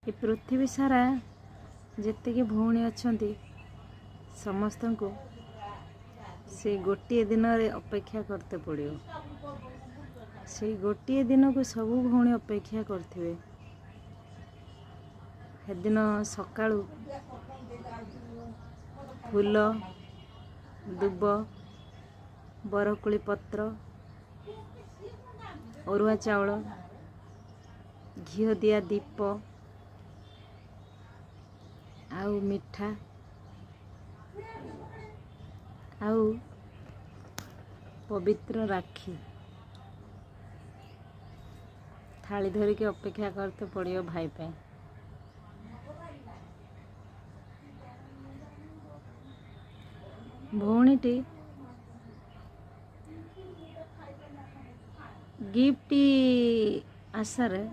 ए पृथ्वी सारा जेतिकी भौणी अछंती समस्त को से गोटे दिन रे अपेक्षा करते पड़ो। से गोटे दिन को सबू भौणी अपेक्षा करथिबे। हेदिन सकाळू फूल दुब बरकुली पत्र अरुआ चाउल घिओ दिया दीप आउ मिठा आउ पवित्र राखी थाली धरिकी अपेक्षा करते पड़ियो भाई पे। भौणीटी गिफ्ट आशारे